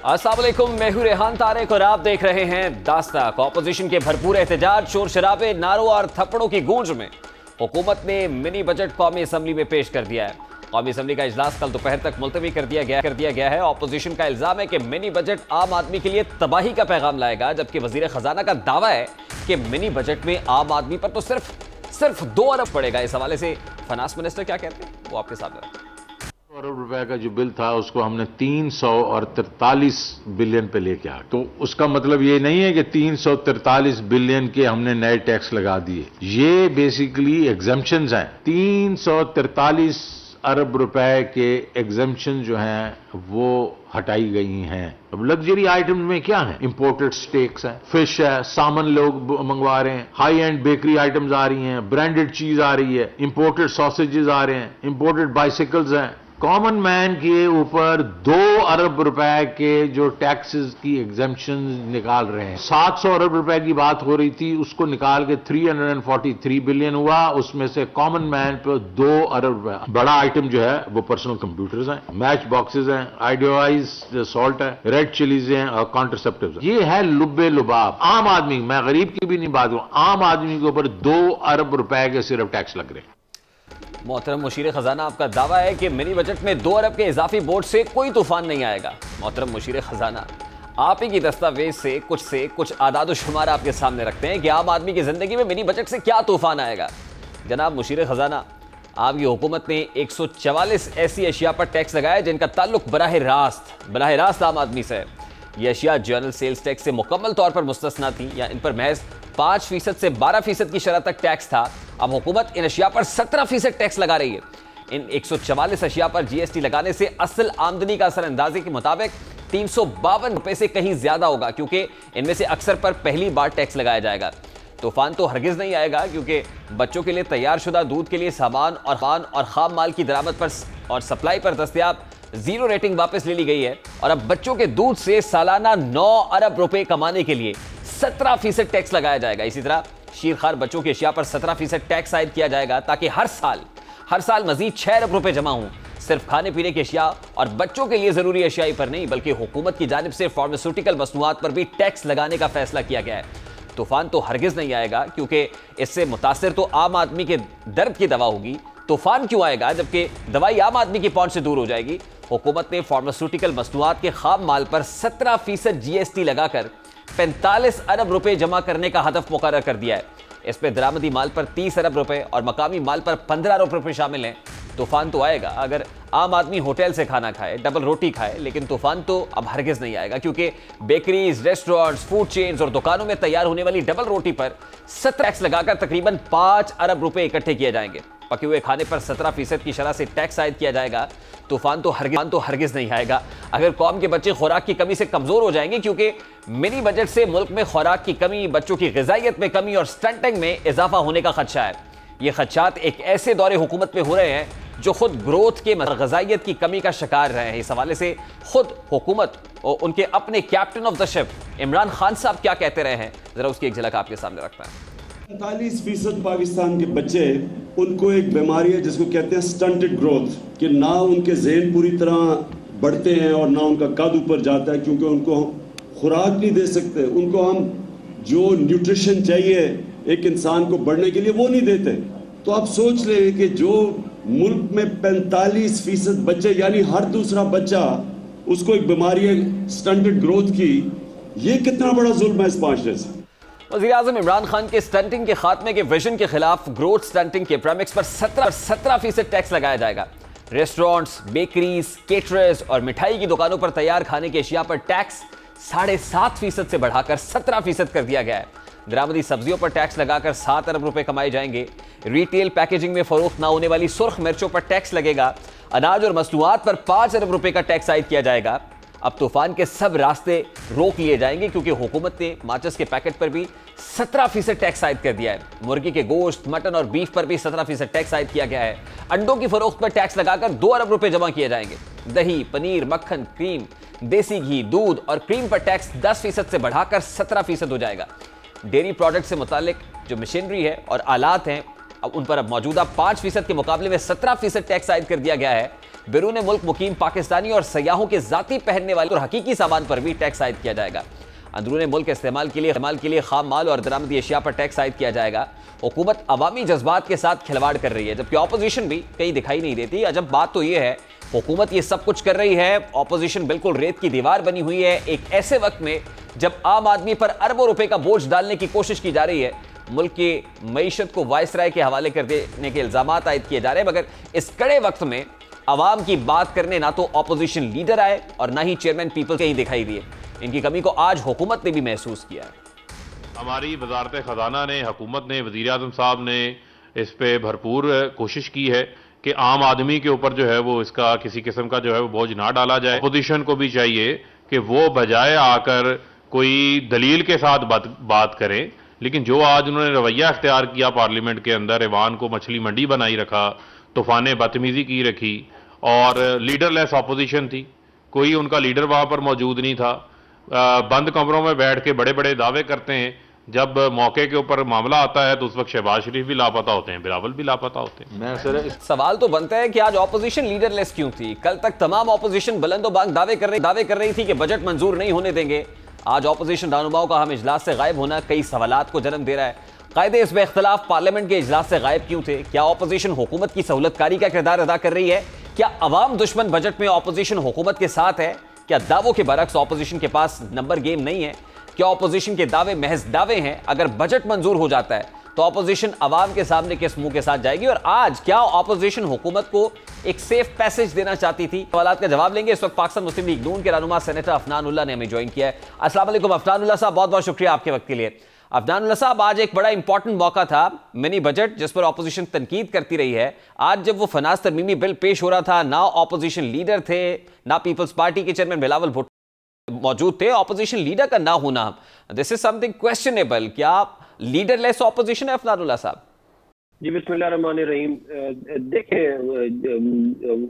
अस्सलाम वालेकुम, मैं हूं रेहान तारिक और आप देख रहे हैं दास्ताक। ऑपोजिशन के भरपूर एहतजाज, शोर शराबे, नारों और थप्पड़ों की गूंज में हुकूमत ने मिनी बजट कौमी असम्बली में पेश कर दिया है। कौमी असम्बली का इजलास कल दोपहर तक मुलतवी कर दिया गया है। ऑपोजिशन का इल्जाम है कि मिनी बजट आम आदमी के लिए तबाही का पैगाम लाएगा, जबकि वजीर खजाना का दावा है कि मिनी बजट में आम आदमी पर तो सिर्फ 2 अरब पड़ेगा। इस हवाले से फाइनेंस मिनिस्टर क्या कहते हैं वो आपके सामने। अरब रुपए का जो बिल था उसको हमने 343 बिलियन पे लेके आ, तो उसका मतलब ये नहीं है कि 343 बिलियन के हमने नए टैक्स लगा दिए। ये बेसिकली एग्जम्पशंस हैं। 343 अरब रुपए के एग्जम्पशन जो हैं वो हटाई गई हैं। अब लग्जरी आइटम में क्या है? इंपोर्टेड स्टेक्स है, फिश है, सामान लोग मंगवा रहे हैं, हाई एंड बेकरी आइटम्स आ रही हैं, ब्रांडेड चीज आ रही है, इंपोर्टेड सॉसेजेस आ रहे हैं, इंपोर्टेड बाइसिकल्स हैं। कॉमन मैन के ऊपर 2 अरब रुपए के जो टैक्सेस की एग्जम्पशन निकाल रहे हैं। 700 अरब रुपए की बात हो रही थी, उसको निकाल के 343 बिलियन हुआ। उसमें से कॉमन मैन पे 2 अरब रुपए। बड़ा आइटम जो है वो पर्सनल कंप्यूटर्स हैं, मैच बॉक्सेस हैं, आइडियोलाइज्ड सॉल्ट है, रेड चिलीज हैं और कॉन्ट्रासेप्टिव्स। ये है लुब्बे लुबाब। आम आदमी, मैं गरीब की भी नहीं बात करूं, आम आदमी के ऊपर 2 अरब रुपए के सिर्फ टैक्स लग रहे हैं। मोहतरम मुशीर खजाना, आपका दावा है कि मिनी बजट में 2 अरब के इजाफी बोर्ड से कोई तूफान नहीं आएगा। मोहतरम मुशीर खजाना, आप ही की दस्तावेज से कुछ आदाद शुमार आपके सामने रखते हैं कि आम आदमी की जिंदगी में मिनी बजट से क्या तूफान आएगा। जनाब मुशीर खजाना, आपकी हुकूमत ने 144 ऐसी अशिया पर टैक्स लगाया जिनका ताल्लुक बराह रास्त आम आदमी से है। ये अशिया जनरल सेल्स टैक्स से मुकम्मल तौर पर मुस्तस्ना थी, या इन पर महज 5% से 12% की शरह तक टैक्स था। अब हुकूमत इन अशिया पर 17% टैक्स लगा रही है। इन 144 अशिया पर जीएसटी लगाने से असल आमदनी का असर अंदाजे के मुताबिक 352 रुपए से कहीं ज्यादा होगा, क्योंकि इनमें से अक्सर पर पहली बार टैक्स लगाया जाएगा। तूफान तो हरगिज नहीं आएगा, क्योंकि बच्चों के लिए तैयार शुदा दूध के लिए सामान और खाम माल की दरामद पर और सप्लाई पर दस्तयाब 0 रेटिंग वापस ले ली गई है। और अब बच्चों के दूध से सालाना 9 अरब रुपए कमाने के लिए 17% टैक्स लगाया जाएगा। इसी तरह शीरखार बच्चों की अशिया पर 17% टैक्स आयद किया जाएगा, ताकि हर साल मजीद 6 अरब रुपए जमा हों। सिर्फ खाने पीने की अशिया और बच्चों के लिए जरूरी अशियाई पर नहीं, बल्कि हुकूमत की जानिब से फार्मास्यूटिकल मसनूआत पर भी टैक्स लगाने का फैसला किया गया है। तूफान तो हरगिज नहीं आएगा, क्योंकि इससे मुतासिर तो आम आदमी के दर्द की दवा होगी। तूफान क्यों आएगा जबकि दवाई आम आदमी की पहुंच से दूर हो जाएगी। हुकूमत ने फार्मास्यूटिकल मसनूआत के खाम माल पर 17% जीएसटी लगाकर 45 अरब रुपए जमा करने का हदफ मुकर्रर कर दिया है। इसमें दरामदी माल पर 30 अरब रुपए और मकामी माल पर 15 अरब रुपए शामिल हैं। तूफान तो आएगा अगर आम आदमी होटल से खाना खाए, डबल रोटी खाए, लेकिन तूफान तो अब हरगिज नहीं आएगा, क्योंकि बेकरीज, रेस्टोरेंट्स, फूड चेन्स और दुकानों में तैयार होने वाली डबल रोटी पर 17 टैक्स लगाकर तकरीबन 5 अरब रुपए इकट्ठे किए जाएंगे। पके हुए खाने पर 17% की शरह से टैक्स आयद किया जाएगा। तूफान तो हरगिज नहीं आएगा अगर कौम के बच्चे खुराक की कमी से कमजोर हो जाएंगे, क्योंकि मिनी बजट से मुल्क में खुराक की कमी, बच्चों की ग़िज़ाइयत में कमी और स्टंटिंग में इजाफा होने का खदशा है। ये खदशात एक ऐसे दौरे हुकूमत में हो रहे हैं जो खुद ग्रोथ के ग़िज़ाइयत की कमी का शिकार रहे हैं। इस हवाले से खुद हुकूमत और उनके अपने captain of the ship Imran Khan साहब क्या कहते रहे हैं, जरा उसकी एक झलक आपके सामने रखता है। 45% पाकिस्तान के बच्चे, उनको एक बीमारी है जिसको कहते हैं स्टंटेड ग्रोथ, कि ना उनके ज़हन पूरी तरह बढ़ते हैं और ना उनका कद ऊपर जाता है, क्योंकि उनको खुराक नहीं दे सकते। उनको हम जो न्यूट्रिशन चाहिए एक इंसान को बढ़ने के लिए वो नहीं देते। तो आप सोच लें कि जो मुल्क में 45% बच्चे, यानी हर दूसरा बच्चा, उसको एक बीमारी है स्टंटेड ग्रोथ की, ये कितना बड़ा जुल्म है इस माशरे से। वज़ीर-ए-आज़म इमरान खान के स्टंटिंग के खात्मे के विजन के खिलाफ ग्रोथ स्टंटिंग के प्रेमिक्स पर 17% टैक्स लगाया जाएगा। रेस्टोरेंट्स, बेकरीज, केटरर्स और मिठाई की दुकानों पर तैयार खाने की अशिया पर टैक्स 7.5% से बढ़ाकर 17% कर दिया गया है। दरामदी सब्जियों पर टैक्स लगाकर 7 अरब रुपए कमाए जाएंगे। रिटेल पैकेजिंग में फरोख्त ना होने वाली सुर्ख मिर्चों पर टैक्स लगेगा। अनाज और मसनूआत पर 5 अरब रुपए का टैक्स आयद किया जाएगा। अब तूफान के सब रास्ते रोक लिए जाएंगे, क्योंकि हुकूमत ने माचिस के पैकेट पर भी 17% टैक्स आयद कर दिया है। मुर्गी के गोश्त, मटन और बीफ पर भी 17% टैक्स आयद किया गया है। अंडों की फरोख्त पर टैक्स लगाकर 2 अरब रुपए जमा किए जाएंगे। दही, पनीर, मक्खन, क्रीम, देसी घी, दूध और क्रीम पर टैक्स 10% से बढ़ाकर 17% हो जाएगा। डेयरी प्रोडक्ट से मुतालिक जो मशीनरी है और आलात हैं, अब उन पर अब मौजूदा 5% के मुकाबले में 17% टैक्स आयद कर दिया गया है। बैरून मुल्क मुकीम पाकिस्तानी और सयाहों के जाती पहनने वाले और हकीकी सामान पर भी टैक्स आयद किया जाएगा। अंदरूनी मुल्क इस्तेमाल के लिए खाम माल और दरामदी अशिया पर टैक्स आयद किया जाएगा। हुकूमत अवामी जज्बात के साथ खिलवाड़ कर रही है, जबकि ऑपोजिशन भी कहीं दिखाई नहीं देती। अजब बात तो यह है, हुकूमत ये सब कुछ कर रही है, ऑपोजिशन बिल्कुल रेत की दीवार बनी हुई है, एक ऐसे वक्त में जब आम आदमी पर अरबों रुपए का बोझ डालने की कोशिश की जा रही है। मुल्क की मईशत को वायसराय के हवाले कर देने के इल्जामात आयद किए जा रहे हैं, मगर इस कड़े वक्त में अवाम की बात करने ना तो ऑपोजिशन लीडर आए और ना ही चेयरमैन पीपल कहीं दिखाई दिए। इनकी कमी को आज हुकूमत ने भी महसूस किया है। हमारी वजारत खजाना ने, हुकूमत ने, वज़ीर आज़म साहब ने इस पे भरपूर कोशिश की है कि आम आदमी के ऊपर जो है वो इसका किसी किस्म का जो है वो बोझ ना डाला जाए। अपोजिशन को भी चाहिए कि वो बजाय आकर कोई दलील के साथ बात करें, लेकिन जो आज उन्होंने रवैया अख्तियार किया पार्लियामेंट के अंदर, ईवान को मछली मंडी बनाई रखा, तूफान बदतमीजी की रखी और लीडरलेस अपोजिशन थी, कोई उनका लीडर वहां पर मौजूद नहीं था। बंद कमरों में बैठ के बड़े बड़े दावे करते हैं, जब मौके के ऊपर मामला आता है तो उस वक्त शहबाज शरीफ भी लापता होते हैं, बिलावल भी लापता होते हैं। मैं सर सवाल तो बनता है कि आज ऑपोजिशन लीडरलेस क्यों थी? कल तक तमाम ऑपोजिशन बुलंदोबांग दावे कर रही थी कि बजट मंजूर नहीं होने देंगे। आज ऑपोजिशन रहनुमाओं का हम इजलास से गायब होना कई सवालात को जन्म दे रहा है। कायदे इसमें इख्तलाफ पार्लियामेंट के इजलास से गायब क्यों थे? क्या ऑपोजिशन हुकूमत की सहूलतकारी का किरदार अदा कर रही है? क्या अवाम दुश्मन बजट में ऑपोजिशन हुकूमत के साथ है? क्या दावों के बरक्स ऑपोजिशन के पास नंबर गेम नहीं है? क्या ऑपोजिशन के दावे महज दावे हैं? अगर बजट मंजूर हो जाता है तो ऑपोजिशन अवाम के सामने किस मुंह के साथ जाएगी? और आज क्या ऑपोजिशन हुकूमत को एक सेफ पैसेज देना चाहती थी? सवालात का जवाब लेंगे। इस वक्त पाकिस्तान मुस्लिम लीग नून के रहनुमा सेनेटर अफनान उल्लाह ने हमें ज्वाइन किया है। अस्सलाम वालेकुम अफनान उल्लाह साहब, बहुत बहुत शुक्रिया आपके वक्त के लिए। अफनान उल्लाह साहब, आज एक बड़ा इंपॉर्टेंट मौका था, मिनी बजट जिस पर ऑपोजिशन तनकीद करती रही है। आज जब वो फनाज तरमीमी बिल पेश हो रहा था, ना ऑपोजिशन लीडर थे, ना पीपल्स पार्टी के चेयरमैन बिलावल भुट्टो मौजूद थे, ऑपोजिशन लीडर का ना होना, दिस इज समथिंग क्वेश्चनेबल। क्या लीडरलेस ऑपोजिशन है अफनान उल्लाह साहब? जी बिस्मिल्लाह रहमान रहीम। देखें,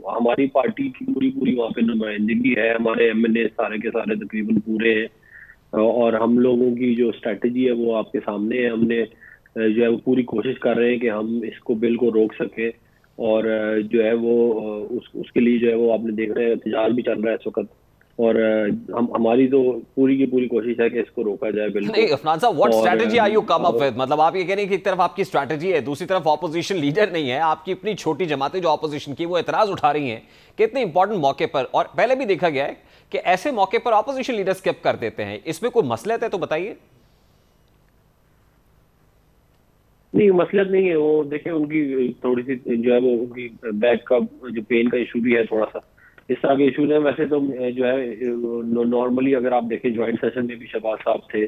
हमारी पार्टी की पूरी वहाँ पे नुमाइंदगी है, हमारे एमएनए सारे के सारे तकरीबन पूरे हैं और हम लोगों की जो स्ट्रेटजी है वो आपके सामने है। हमने जो है वो पूरी कोशिश कर रहे हैं कि हम इसको बिल को रोक सकें और जो है वो उसके लिए जो है वो आपने देख रहे हैं एहतजाज भी चल रहा है इस वक्त और हमारी तो पूरी की पूरी कोशिश है कि इसको रोका जाए बिल। नहीं Afnan sahab, what strategy are you come up with? मतलब आप ये कह रहे हैं कि एक तरफ आपकी स्ट्रेटजी है, दूसरी तरफ ऑपोजिशन लीडर नहीं है, आपकी अपनी छोटी जमातें जो ऑपोजिशन की वो एतराज उठा रही हैं कि इतने इंपॉर्टेंट मौके पर, और पहले भी देखा गया है कि ऐसे मौके पर ऑपोजिशन लीडर स्किप कर देते हैं। इसमें कोई मसलत है तो बताइए। नहीं मसलत नहीं है, वो देखिए उनकी थोड़ी सी जो है वो उनकी बैक का जो पेन का इशू भी है, थोड़ा सा इस तरह के इशूज हैं। वैसे तो जो है नॉर्मली अगर आप देखें ज्वाइंट सेशन में भी शहबाज साहब थे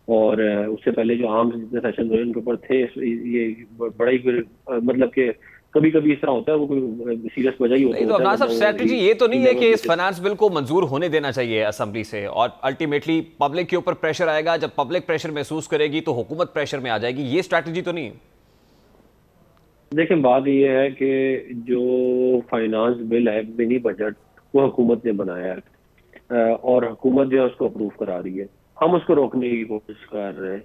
और उससे पहले जो आम जितने सेशन हुए उनके ऊपर थे, ये बड़ा ही मतलब कि कभी कभी इस तरह होता है, वो कोई सीरियस वजह ही होता है। तो साहब स्ट्रेटजी ये तो नहीं है कि इस फाइनेंस बिल को मंजूर होने देना चाहिए असेंबली से और अल्टीमेटली पब्लिक के ऊपर प्रेशर आएगा, जब पब्लिक प्रेशर महसूस करेगी तो हुकूमत प्रेशर में आ जाएगी, ये स्ट्रेटजी तो नहीं है? देखें बात ये है कि जो फाइनेंस बिल है मिनी बजट वो हुकूमत ने बनाया है और हुकूमत जो है उसको अप्रूव करा रही है। हम उसको रोकने की कोशिश कर रहे हैं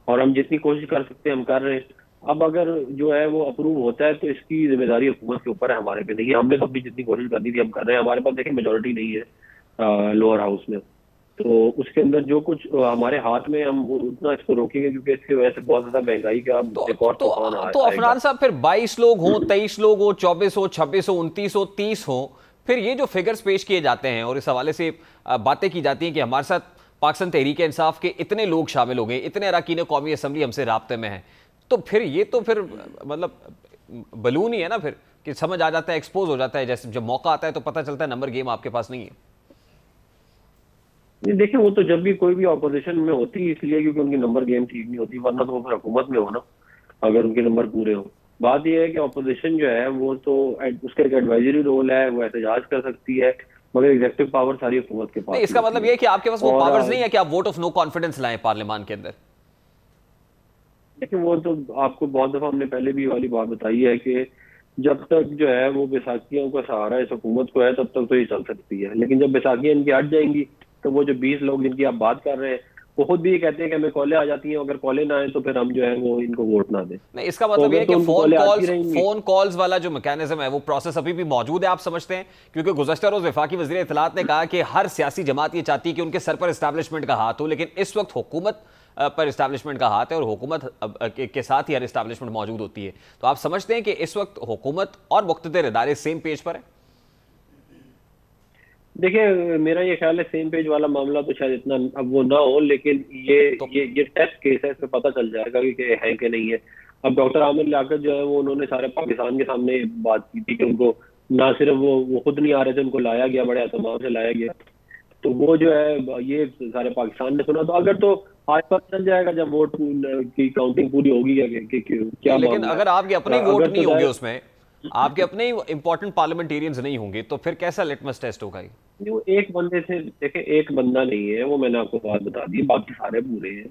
और हम जितनी कोशिश कर सकते हैं हम कर रहे हैं। अब अगर जो है वो अप्रूव होता है तो इसकी जिम्मेदारी हुकूमत के ऊपर है, हमारे पे नहीं है। हमने तो अपनी जितनी कोशिश करनी थी हम कर रहे हैं। हमारे पास देखिए मेजोरिटी नहीं है लोअर हाउस में, तो उसके अंदर जो कुछ हमारे हाथ में हम उतना इसको रोकेंगे क्योंकि इसकी वजह से बहुत ज्यादा महंगाई का तो अफनान साहब फिर 22 लोग हों, 23 लोग हो, 24 हो, 26 हो, 29 हो, 30 हो, फिर ये जो फिगर्स पेश किए जाते हैं और इस हवाले से बातें की जाती हैं कि हमारे साथ पाकिस्तान तहरीक इंसाफ के इतने लोग शामिल हो गए, इतने अरकान कौमी असम्बली हमसे राब्ते में हैं, तो फिर ये तो फिर मतलब बलून ही है ना फिर, कि समझ आ जाता है, एक्सपोज हो जाता है, जैसे जब मौका आता है तो पता चलता है नंबर गेम आपके पास नहीं है। देखिए वो तो जब भी कोई भी ऑपोजिशन में होती है इसलिए क्योंकि उनकी नंबर गेम ठीक नहीं होती, वरना तो वो फिर हुकूमत में हो ना अगर उनके नंबर पूरे हो। बात यह है कि ऑपोजिशन जो है वो तो उसका एक एडवाइजरी रोल है, वो एहतजाज कर सकती है, मगर एग्जीक्यूटिव पावर सारी हुकूमत के पास। इसका मतलब ये है कि आपके पास वो पावर्स नहीं है कि आप वोट ऑफ नो कॉन्फिडेंस लाएं पार्लियामान के अंदर? देखिए वो तो आपको बहुत दफा हमने पहले भी वाली बात बताई है कि जब तक जो है वो बैसाखियों का सहारा इस हुकूमत को है तब तक तो ये चल सकती है, लेकिन जब बैसाखियां इनकी हट जाएंगी तो वो जो 20 लोग जिनकी आप बात कर रहे हैं वो खुद भी ये कहते हैं कि हमें कॉलें आ जाती हैं, अगर कॉलें ना आए तो फिर हम जो है वो इनको वोट ना दें। नहीं, इसका मतलब ये है कि तो फोन कॉल्स वाला जो मैकेनिज्म है वो प्रोसेस अभी भी मौजूद है, आप समझते हैं? क्योंकि गुज़श्ता रोज वफाकी वज़ीर इत्तलात ने कहा कि हर सियासी जमात ये चाहती है कि उनके सर पर एस्टैब्लिशमेंट का हाथ हो, लेकिन इस वक्त हुकूमत पर एस्टैब्लिशमेंट का हाथ है और हुकूमत के साथ ही हर एस्टैब्लिशमेंट मौजूद होती है। तो आप समझते हैं कि इस वक्त हुकूमत और मुख्तलिफ इदारे सेम पेज पर है? देखिए, मेरा ये ख्याल है सेम पेज वाला मामला तो शायद इतना अब वो ना हो, लेकिन ये टेस्ट केस है, इसमें पता चल जाएगा कि है कि नहीं है। अब डॉक्टर आमिर लियाकत जो है वो उन्होंने सारे पाकिस्तान के सामने बात की थी कि उनको ना सिर्फ वो खुद नहीं आ रहे थे, उनको लाया गया, बड़े एहतमाम से लाया गया, तो वो जो है ये सारे पाकिस्तान ने सुना। तो अगर तो आज पता चल जाएगा जब वोट की काउंटिंग पूरी होगी क्या। लेकिन अगर आपके अपने वोट नहीं होंगे उसमें, आपके अपने इंपॉर्टेंट पार्लियामेंटेरियंस नहीं होंगे, तो फिर कैसा लिटमस टेस्ट होगा ये? एक बंदे से देखें, एक बंदा नहीं है वो, मैंने आपको बात बता दी, बाकी सारे पूरे हैं।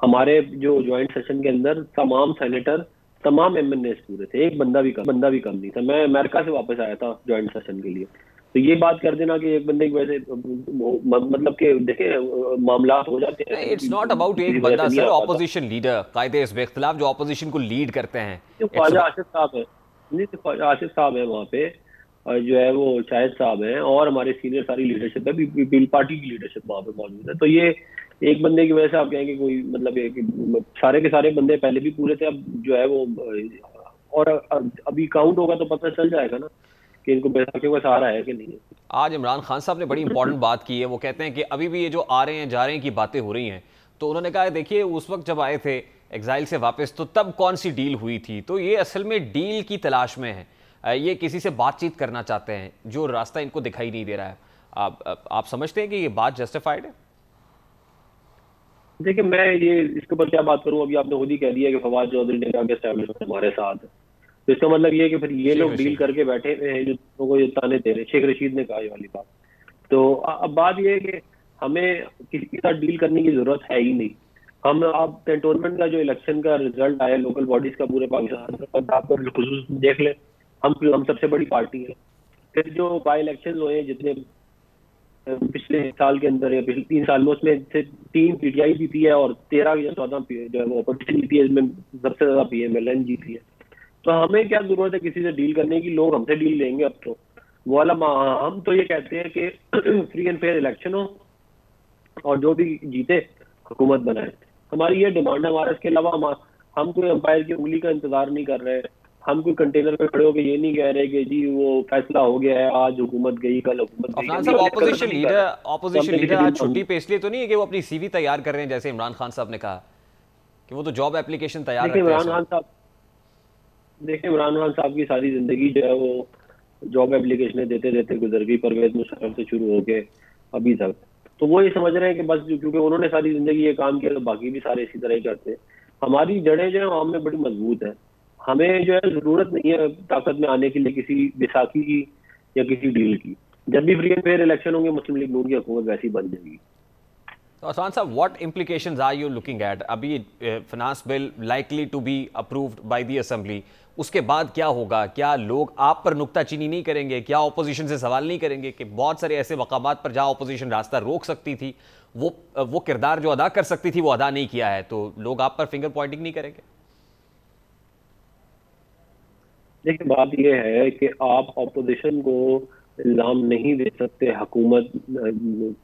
हमारे जो ज्वाइंट सेशन के अंदर तमाम सेनेटर, तमाम एमएनएस पूरे थे, एक बंदा भी कम नहीं था। मैं अमेरिका से वापस आया था ज्वाइंट सेशन के लिए, तो ये बात कर देना कि एक बंदे की वजह से मतलब कि देखें मामला हो जाते हैं। इट्स नॉट अबाउट एक बंदा सर, ऑपोजिशन लीडर कायदे इस इख्तिलाफ जो ऑपोजिशन को लीड करते हैं, ख्वाजा आसिफ साहब है, आसिफ साहब है वहाँ पे, जो है वो शाहिद साहब हैं, और हमारे सीनियर सारी लीडरशिप है, पीपल पार्टी की लीडरशिप वहाँ पे मौजूद है। तो ये एक बंदे की वजह से आप कहेंगे कोई मतलब सारे के सारे बंदे पहले भी पूरे थे, अब जो है वो और अभी काउंट होगा तो पता चल जाएगा ना कि इनको बैसाखियों का सहारा है कि नहीं है। आज इमरान खान साहब ने बड़ी इंपॉर्टेंट बात की है, वो कहते हैं कि अभी भी ये जो आ रहे हैं जा रहे हैं की बातें हो रही हैं, तो उन्होंने कहा देखिए उस वक्त जब आए थे एग्जाइल से वापस तो तब कौन सी डील हुई थी, तो ये असल में डील की तलाश में है, ये किसी से बातचीत करना चाहते हैं, जो रास्ता इनको दिखाई नहीं दे रहा है। आप समझते हैं कि ये बात जस्टिफाइड है? देखिए, मैं ये इसके ऊपर क्या बात करूं, अभी आपने खुद ही कह दिया कि फवाद चौधरी ने कहा कि एस्टैब्लिशमेंट हमारे साथ है, तो इसका मतलब ये है कि फिर ये लोग डील करके बैठे हुए हैं जो को ये ताने दे रहे हैं। शेख रशीद ने कहा ये वाली बात। तो अब बात ये है कि हमें किसी के साथ डील करने की जरूरत है ही नहीं। हम आप कैंटोनमेंट का जो इलेक्शन का रिजल्ट आया लोकल बॉडीज का पूरे पाकिस्तान का, आप खुसूस देख लें, हम सबसे बड़ी पार्टी है। फिर जो बाई इलेक्शन हुए जितने पिछले साल के अंदर या पिछले 3 साल में, उसमें से 3 पीटीआई जीती है और 13 या 14 जो है वो अपोजिशन जीती है, इसमें सबसे ज्यादा पीएमएलएन जीती है। तो हमें क्या जरूरत है किसी से डील करने की, लोग हमसे डील लेंगे अब तो वो वाला। हम तो ये कहते हैं कि फ्री एंड फेयर इलेक्शन हो और जो भी जीते हुकूमत बनाए, हमारी ये डिमांड है। हमारे इसके अलावा हम कोई अंपायर की उंगली का इंतजार नहीं कर रहे, हम कोई कंटेनर पे खड़े होकर ये नहीं कह रहे कि जी वो फैसला हो गया है, आज हुकूमत गई कल हुकूमत गई। ऑपोजिशन लीडर आज छुट्टी पे इसलिए तो नहीं है कि वो अपनी सीवी तैयार कर रहे हैं, जैसे इमरान खान साहब ने कहा कि वो तो जॉब एप्लीकेशन तैयार रखते हैं। इमरान खान साहब की सारी जिंदगी जो है वो जॉब एप्लीकेशन देते देते गुजर गई, परवेज मुशर्रफ से शुरू होके अभी तक। तो वो ये समझ रहे हैं कि बस क्योंकि उन्होंने सारी जिंदगी ये काम किया तो बाकी भी सारे इसी तरह ही करते हैं। हमारी जड़ें जो है हम में बड़ी मजबूत है, हमें जो है जरूरत नहीं है ताकत में आने के लिए किसी बैसाखी की या किसी डील की। जब भी फ्री एंड फेयर इलेक्शन होंगे मुस्लिम लीग नून की हुकूमत वैसी बन जाएगी। तो असान साहब, what implications are you looking at? अभी finance bill likely to be approved by the assembly, उसके बाद क्या होगा? क्या लोग आप पर नुक्ताचीनी नहीं करेंगे? क्या ऑपोजिशन से सवाल नहीं करेंगे कि बहुत सारे ऐसे मकामात पर जहां ऑपोजिशन रास्ता रोक सकती थी, वो किरदार जो अदा कर सकती थी वो अदा नहीं किया है, तो लोग आप पर फिंगर पॉइंटिंग नहीं करेंगे? देखिए, बात यह है कि आप ऑपोजिशन को इल्जाम नहीं दे सकते हुकूमत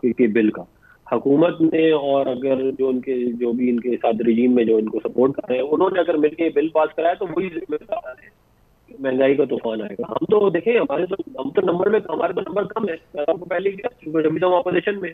के बिल का। हुकूमत ने और अगर जो भी इनके साथ रजीम में जो इनको सपोर्ट कर रहे हैं, उन्होंने अगर मिलकर बिल पास कराया तो वही जिम्मेदार है, महंगाई का तूफान आएगा। हम तो देखें हमारे तो नंबर में हमारे तो नंबर कम है, आपको पहले जब ऑपोजिशन में,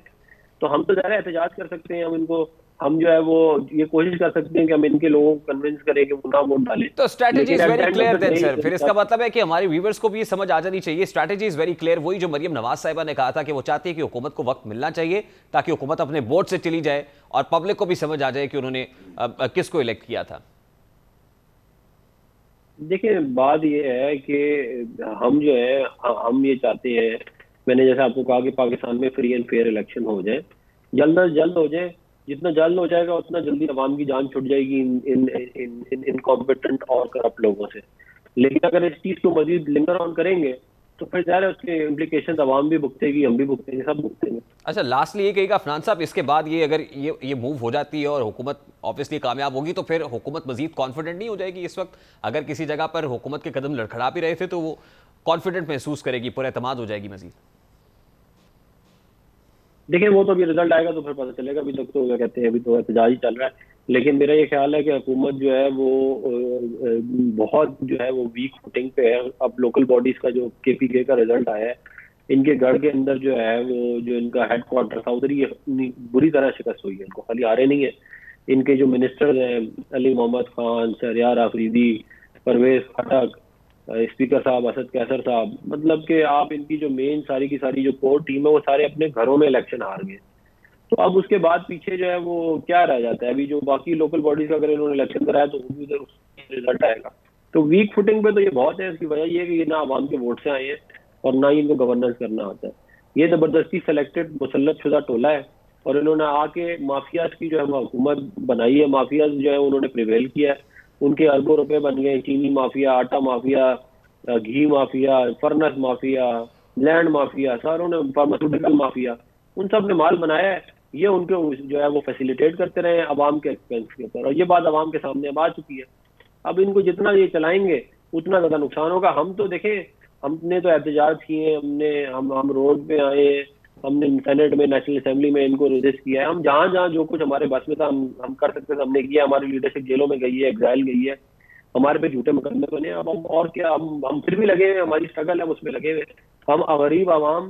तो हम तो ज़्यादा एहतजाज कर सकते हैं। हम जो है वो ये कोशिश कर सकते हैं कि हम इनके लोगों को कन्विंस करें कि वो ना वोट डालें। तो strategy is very clear then sir, फिर इसका मतलब है कि हमारे व्यूअर्स को भी ये समझ आ जानी चाहिए, स्ट्रैटेजी इज वेरी क्लियर। वही जो मरियम नवाज साहिबा ने कहा था कि वो चाहती है कि हुकूमत को वक्त मिलना चाहिए ताकि हुकूमत अपने बोर्ड से चली जाए और पब्लिक को भी समझ आ जाए कि उन्होंने किसको इलेक्ट किया था। देखिए, बात ये है कि हम जो है हम ये चाहते हैं, मैंने जैसे आपको कहा कि पाकिस्तान में फ्री एंड फेयर इलेक्शन हो जाए, जल्द से जल्द हो जाए। जितना जल्द हो जाएगा उतना जल्दी अवाम की जान छुट जाएगी इन इनकॉम्पिटेंट और करप्ट लोगों से। लेकिन अगर इस चीज को मजीद लिंगर ऑन करेंगे तो फिर ज़ाहिर है उसके इम्प्लीकेशन अवाम भी भुगतेगी, हम भी भुगतेंगे, सब भुगतेंगे। अच्छा, लास्टली ये कहेगा अफनान साहब, इसके बाद ये अगर ये मूव हो जाती है और हुकूमत ऑब्वियसली कामयाब होगी तो फिर हुकूमत मजीद कॉन्फिडेंट नहीं हो जाएगी? इस वक्त अगर किसी जगह पर हुकूमत के कदम लड़खड़ा भी रहे थे तो वो कॉन्फिडेंट महसूस करेगी, पुरएतमाद हो जाएगी मजीद? देखिए वो तो अभी रिजल्ट आएगा तो फिर पता चलेगा। अभी तक तो क्या कहते हैं, अभी तो एहतजाज ही चल रहा है। लेकिन मेरा ये ख्याल है कि हुकूमत जो है वो बहुत जो है वो वीक फुटिंग पे है। अब लोकल बॉडीज का जो KPK का रिजल्ट आया है, इनके गढ़ के अंदर जो है वो जो इनका हेडक्वार्टर था उधर ही बुरी तरह शिकस्त हुई है। इनको खाली हारे नहीं है, इनके जो मिनिस्टर्स हैं अली मोहम्मद खान, शहरयार आफरीदी, परवेज खटक, स्पीकर साहब असद कैसर साहब, मतलब कि आप इनकी जो मेन सारी की सारी जो कोर टीम है वो सारे अपने घरों में इलेक्शन हार गए। तो अब उसके बाद पीछे जो है वो क्या रह जाता है? अभी जो बाकी लोकल बॉडीज का अगर इन्होंने इलेक्शन कराया तो वो भी उधर रिजल्ट आएगा। तो वीक फुटिंग पे तो ये बहुत है। इसकी वजह ये है कि ये ना आवाम के वोट से आए हैं और ना ही इनको गवर्नेंस करना आता है। ये जबरदस्ती सेलेक्टेड मुसल्लत शुदा टोला है और इन्होंने आके माफियाज की जो है हुकूमत बनाई है। माफियाज जो है उन्होंने प्रिवेल किया है, उनके अरबों रुपए बन गए। चीनी माफिया, आटा माफिया, घी mafia, furnace mafia, land mafia, सारों ने, फार्मास्यूटिकल माफिया, उन सब ने माल बनाया है। ये उनके जो है वो फैसिलिटेट करते रहे अवाम के एक्सपेंस के ऊपर, और ये बात अवाम के सामने अब आ चुकी है। अब इनको जितना ये चलाएंगे उतना ज्यादा नुकसान होगा। हम तो देखें, हमने तो एहतजाज किए, हम रोड पे आए, हमने सेनेट में, नेशनल असेंबली में इनको रेजिस्ट किया है। हम जहाँ जहाँ जो कुछ हमारे बस में था हम कर सकते थे हमने किया। हमारी लीडरशिप जेलों में गई है, एग्जाइल गई है, हमारे पे झूठे मुकदमे बने। अब हम और क्या, हम फिर भी लगे हुए, हमारी स्ट्रगल है उसमें लगे हुए। हम गरीब आवाम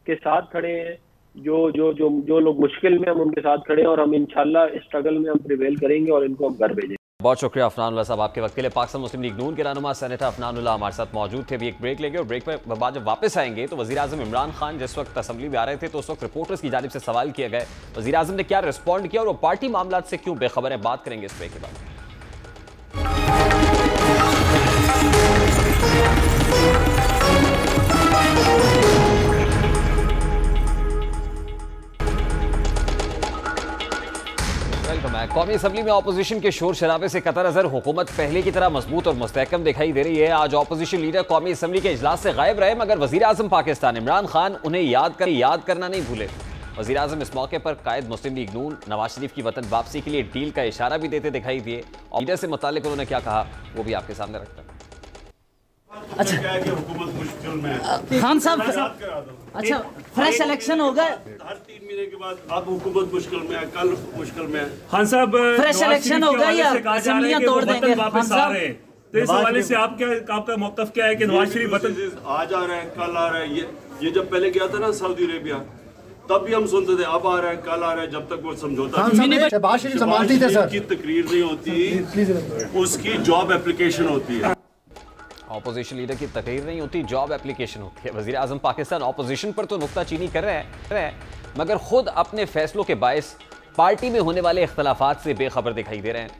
के साथ खड़े हैं, जो लोग मुश्किल में, हम उनके साथ खड़े हैं और हम इंशाल्लाह इस स्ट्रगल में हम प्रिवेल करेंगे और इनको हम घर भेजेंगे। बहुत शुक्रिया अफनानुल्लाह साहब आपके वक्त के लिए। पाकिस्तान मुस्लिम लीग नून के रहनुमा सेनेटर अफनानुल्लाह हमारे साथ मौजूद थे। अभी एक ब्रेक लेंगे और ब्रेक पर बाद जब वापस आएंगे तो वज़ीर आज़म इमरान खान जिस वक्त असेंबली में आ रहे थे तो उस वक्त रिपोर्टर्स की जानिब से सवाल किए गए, वज़ीर आज़म ने क्या रिस्पॉन्ड किया और वो पार्टी मामलात से क्यों बेखबर है, बात करेंगे इस ब्रेक के बाद। कौमी असम्बली में अपोजिशन के शोर शराबे से कतर नजर हुकूमत पहले की तरह मजबूत और मुस्तहकम दिखाई दे रही है। आज अपोजिशन लीडर कौमी असम्बली के इजलास से गायब रहे, मगर वजीर आजम पाकिस्तान इमरान खान उन्हें याद करना नहीं भूले। वजीर आजम इस मौके पर कायद मुस्लिम लीग नून नवाज शरीफ की वतन वापसी के लिए डील का इशारा भी देते दिखाई दिए। और लीडर से मुतालिक उन्होंने क्या कहा वो भी आपके सामने रखता है। अच्छा खान साहब, अच्छा फ्रेश इलेक्शन होगा हर 3 महीने के बाद। अब हुकूमत मुश्किल में है, कल मुश्किल में है। खान साहब फ्रेश इलेक्शन होगा या असेंबलियां तोड़ देंगे? वापस आ रहे हैं तो इस हवाले से आपका मौक़िफ़ क्या है कि नवाज शरीफ वतन आज आ रहे हैं, कल आ रहे हैं? ये जब पहले गया था ना सऊदी अरेबिया, तब भी हम सुनते थे अब आ रहे हैं, कल आ रहे हैं, जब तक वो समझौता की तकरीर नहीं होती उसकी जॉब एप्लीकेशन होती है। ऑपोजिशन लीडर की तकरीर नहीं होती, जॉब एप्लीकेशन होती है। वज़ीर आज़म पाकिस्तान ऑपोजिशन पर तो नुक्ताचीनी कर रहे हैं मगर खुद अपने फैसलों के बायस पार्टी में होने वाले इख्तलाफात से बेखबर दिखाई दे रहे हैं।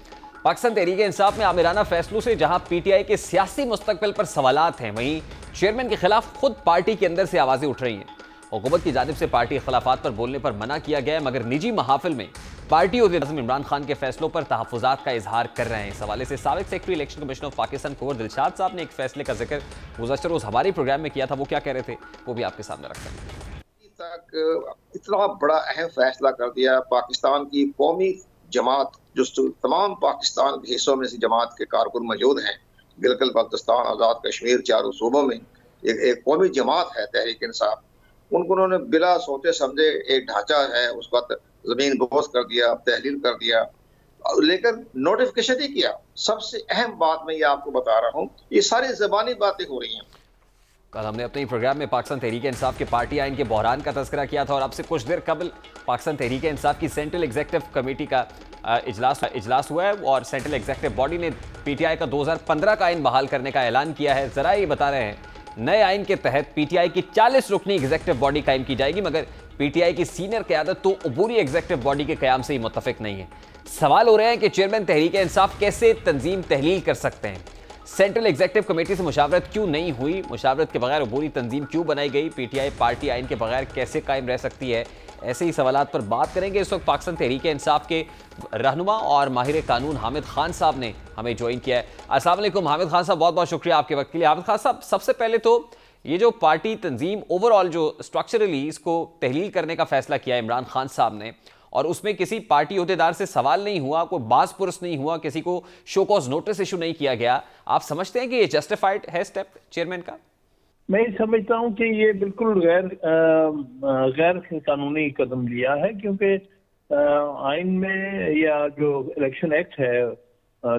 पाकिस्तान तहरीक इंसाफ में आमिराना फैसलों से जहां PTI के सियासी मुस्तकबिल पर सवालात हैं, वहीं चेयरमैन के खिलाफ खुद पार्टी के अंदर से आवाजें उठ रही हैं। हुकूमत की जानिब से पार्टी इख्तलाफात पर बोलने पर मना किया गया है, मगर निजी महाफिल में पार्टी वज़ीर आज़म इमरान खान के फैसलों पर तहफ़्फ़ुज़ात का इजहार कर रहे हैं। इस हवाले से साबिक़ secretary election commission of Pakistan Kunwar Dilshad साहब ने एक फैसले का जिक्र गुज़श्ता रोज़ हमारे प्रोग्राम में किया था। वो क्या कह रहे थे वो भी आपके सामने रखते हैं। इतना बड़ा अहम फैसला कर दिया पाकिस्तान की कौमी जमात, जो तमाम पाकिस्तान के हिस्सों में से जमात के कारकुन मौजूद हैं, गिलगित बल्तिस्तान, आज़ाद कश्मीर, चारों सूबों में एक कौमी जमात है तहरीक इंसाफ। उनको उन्होंने बिला सोचे समझे एक ढांचा है उसका जमीन बोस कर दिया, तहलील कर दिया, लेकिन नोटिफिकेशन नहीं किया। सबसे अहम बात मैं ये आपको बता रहा हूँ, ये सारी ज़बानी बातें हो रही हैं। कल हमने अपने प्रोग्राम में पाकिस्तान तहरीक इंसाफ के पार्टी आइन के बहरान का तज़किरा किया था और अब से कुछ देर कबल पाकिस्तान तहरीक इंसाफ की सेंट्रल एग्जीक्यूटिव कमेटी का इजलास हुआ है और सेंट्रल एग्जीक्यूटिव बॉडी ने PTI का 2015 का आइन बहाल करने का ऐलान किया है। जरा ये बता रहे हैं, नए आइन के तहत PTI की 40 रुकनी एग्जीक्यूटिव बॉडी कायम की जाएगी, मगर PTI की सीनियर क़यादत तो अबूरी एग्जीक्यूटिव बॉडी के क़याम से ही मुत्तफ़िक नहीं है। सवाल हो रहे हैं कि चेयरमैन तहरीक इंसाफ कैसे तंजीम तहलील कर सकते हैं, सेंट्रल एग्जीक्यूटिव कमेटी से मुशावरत क्यों नहीं हुई, मुशावरत के बगैर अबूरी तंजीम क्यों बनाई गई, PTI पार्टी आइन के बगैर कैसे कायम रह सकती है। ऐसे ही सवालात पर बात करेंगे। इस वक्त पाकिस्तान तहरीक इंसाफ के रहनुमा और माहिर कानून हामिद खान साहब ने हमें ज्वाइन किया है। अस्सलाम वालेकुम हामिद खान साहब, बहुत बहुत शुक्रिया आपके वक्त के लिए। हामिद खान साहब, सबसे पहले तो ये जो पार्टी तंजीम ओवरऑल जो स्ट्रक्चरली इसको तहलील करने का फैसला किया इमरान खान साहब ने, और उसमें किसी पार्टी अहदेदार से सवाल नहीं हुआ, कोई बाज पुरस नहीं हुआ, किसी को शो कॉज नोटिस इशू नहीं किया गया, आप समझते हैं कि ये जस्टिफाइड है स्टेप चेयरमैन का? मैं समझता हूं कि ये बिल्कुल गैर कानूनी कदम लिया है, क्योंकि आइन में या जो इलेक्शन एक्ट है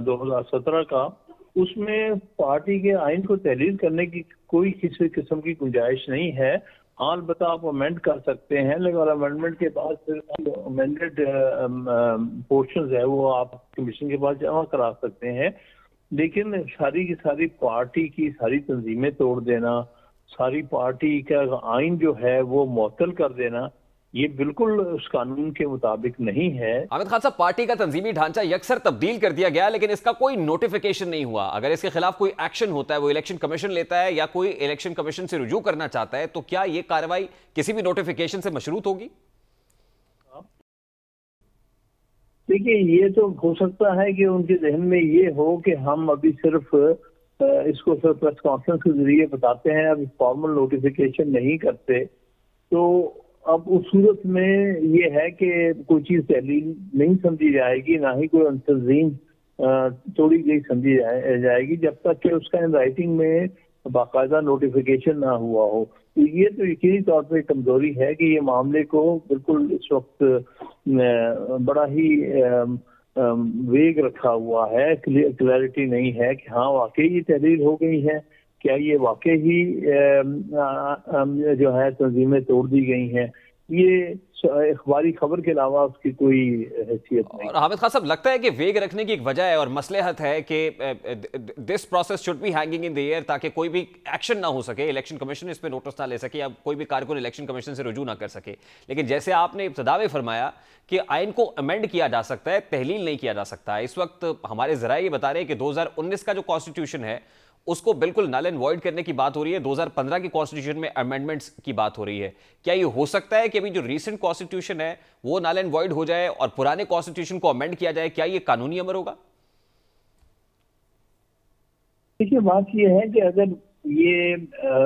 2017 का, उसमें पार्टी के आइन को तहलील करने की कोई किसी किस्म की गुंजाइश नहीं है। हाँ, अलबत्ता आप अमेंड कर सकते हैं, लेकिन अमेंडमेंट के बाद फिर अमेंडेड पोर्शंस है वो आप कमीशन के पास जमा करा सकते हैं। लेकिन सारी की सारी पार्टी की सारी तंजीमें तोड़ देना, सारी पार्टी का आइन जो है वो मुअत्तल कर देना, ये बिल्कुल उस कानून के मुताबिक नहीं है। हामिद खान साहब, पार्टी का तंजीमी ढांचा यकसर तब्दील कर दिया गया, लेकिन इसका कोई नोटिफिकेशन नहीं हुआ। अगर इसके खिलाफ कोई एक्शन होता है, वो इलेक्शन कमीशन लेता है या कोई इलेक्शन कमीशन से रुजू करना चाहता है, तो क्या ये कार्रवाई किसी भी नोटिफिकेशन से मशरूत होगी? देखिए, ये तो हो सकता है कि उनके जहन में ये हो कि हम अभी सिर्फ इसको सिर्फ प्रेस कॉन्फ्रेंस के जरिए बताते हैं, अभी फॉर्मल नोटिफिकेशन नहीं करते। तो अब उस सूरत में ये है कि कोई चीज तहलील नहीं समझी जाएगी, ना ही कोई तंजीम तोड़ी गई समझी जाएगी, जब तक कि उसका इन राइटिंग में बाकायदा नोटिफिकेशन ना हुआ हो। तो ये तो यकीनी तौर पर कमजोरी है कि ये मामले को बिल्कुल इस वक्त बड़ा ही वेग रखा हुआ है, क्लैरिटी नहीं है कि हाँ वाकई ये तहरीर हो गई है, क्या ये वाकई ही जो है तंजीमें तोड़ दी गई हैं। ये अखबारी खबर के अलावा उसकी कोई हैसियत नहीं। और हामिद खान साहब, लगता है कि वेग रखने की एक वजह है और मसलहत है कि this process should be hanging in the air, ताकि कोई भी एक्शन ना हो सके, इलेक्शन कमीशन इस पे नोटिस ना ले सके या कोई भी कारकुन इलेक्शन कमीशन से रुजू ना कर सके। लेकिन जैसे आपने इब्तिदा में फरमाया कि आइन को अमेंड किया जा सकता है, तहलील नहीं किया जा सकता। इस वक्त हमारे जराए ये बता रहे हैं कि 2019 का जो कॉन्स्टिट्यूशन है उसको बिल्कुल नल एंड वॉइड करने की बात हो रही है, 2015 की कॉन्स्टिट्यूशन में अमेंडमेंट्स की बात हो रही है। क्या ये हो सकता है कि अभी जो रीसेंट कॉन्स्टिट्यूशन है वो नल एंड वॉइड हो जाए और पुराने कॉन्स्टिट्यूशन को अमेंड किया जाए? क्या ये कानूनी अमर होगा? देखिए, बात ये है कि अगर ये